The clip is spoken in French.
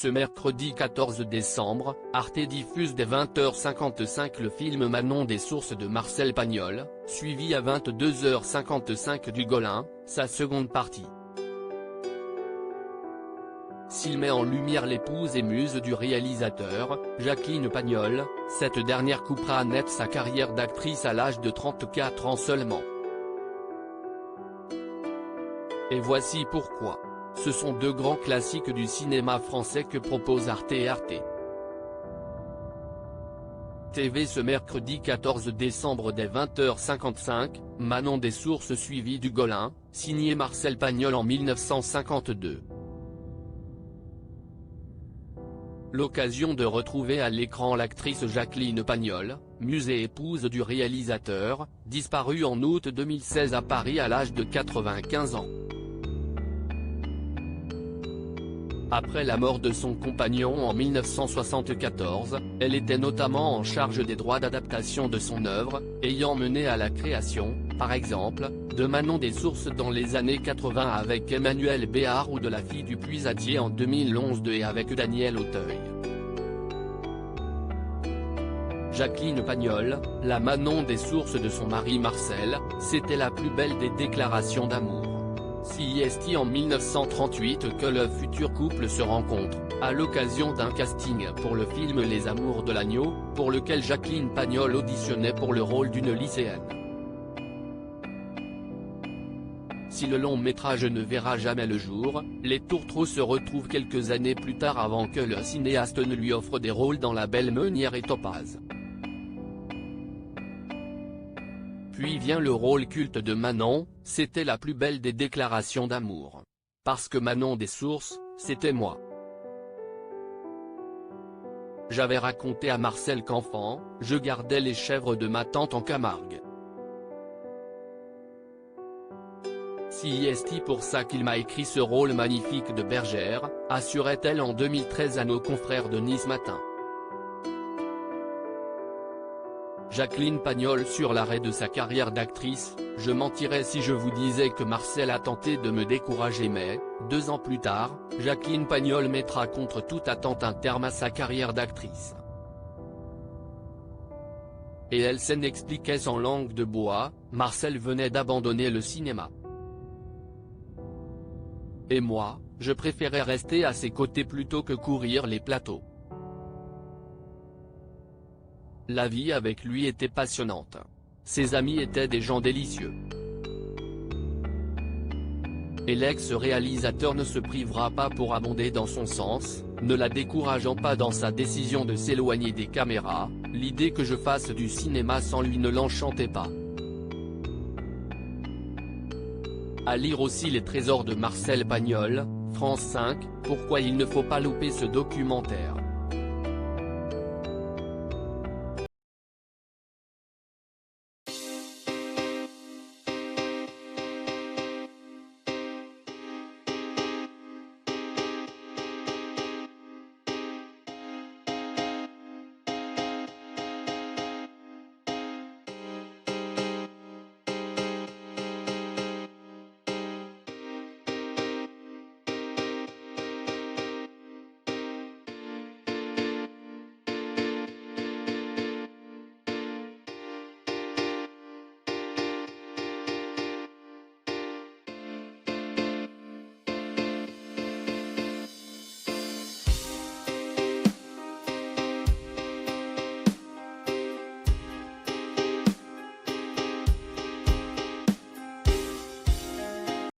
Ce mercredi 14 décembre, Arte diffuse dès 20h55 le film Manon des sources de Marcel Pagnol, suivi à 22h55 du Golin, sa seconde partie. S'il met en lumière l'épouse et muse du réalisateur, Jacqueline Pagnol, cette dernière coupera net sa carrière d'actrice à l'âge de 34 ans seulement. Et voici pourquoi. Ce sont deux grands classiques du cinéma français que propose Arte et Arte TV ce mercredi 14 décembre dès 20h55, Manon des sources suivi du Golin, signé Marcel Pagnol en 1952. L'occasion de retrouver à l'écran l'actrice Jacqueline Pagnol, muse et épouse du réalisateur, disparue en août 2016 à Paris à l'âge de 95 ans. Après la mort de son compagnon en 1974, elle était notamment en charge des droits d'adaptation de son œuvre, ayant mené à la création, par exemple, de Manon des sources dans les années 80 avec Emmanuel Béard ou de La fille du puisatier en 2011 et avec Daniel Auteuil. Jacqueline Pagnol, la Manon des sources de son mari Marcel, c'était la plus belle des déclarations d'amour. C'est en 1938 que le futur couple se rencontre, à l'occasion d'un casting pour le film Les Amours de l'Agneau, pour lequel Jacqueline Pagnol auditionnait pour le rôle d'une lycéenne. Si le long métrage ne verra jamais le jour, les tourtereaux se retrouvent quelques années plus tard avant que le cinéaste ne lui offre des rôles dans La Belle Meunière et Topaz. Puis vient le rôle culte de Manon, c'était la plus belle des déclarations d'amour. Parce que Manon des sources, c'était moi. J'avais raconté à Marcel qu'enfant, je gardais les chèvres de ma tante en Camargue. C'est pour ça qu'il m'a écrit ce rôle magnifique de bergère, assurait-elle en 2013 à nos confrères de Nice Matin. Jacqueline Pagnol sur l'arrêt de sa carrière d'actrice, je mentirais si je vous disais que Marcel a tenté de me décourager mais, 2 ans plus tard, Jacqueline Pagnol mettra contre toute attente un terme à sa carrière d'actrice. Et elle s'en expliquait sans langue de bois, Marcel venait d'abandonner le cinéma. Et moi, je préférais rester à ses côtés plutôt que courir les plateaux. La vie avec lui était passionnante. Ses amis étaient des gens délicieux. Et l'ex-réalisateur ne se privera pas pour abonder dans son sens, ne la décourageant pas dans sa décision de s'éloigner des caméras, l'idée que je fasse du cinéma sans lui ne l'enchantait pas. À lire aussi Les trésors de Marcel Pagnol, France 5, pourquoi il ne faut pas louper ce documentaire.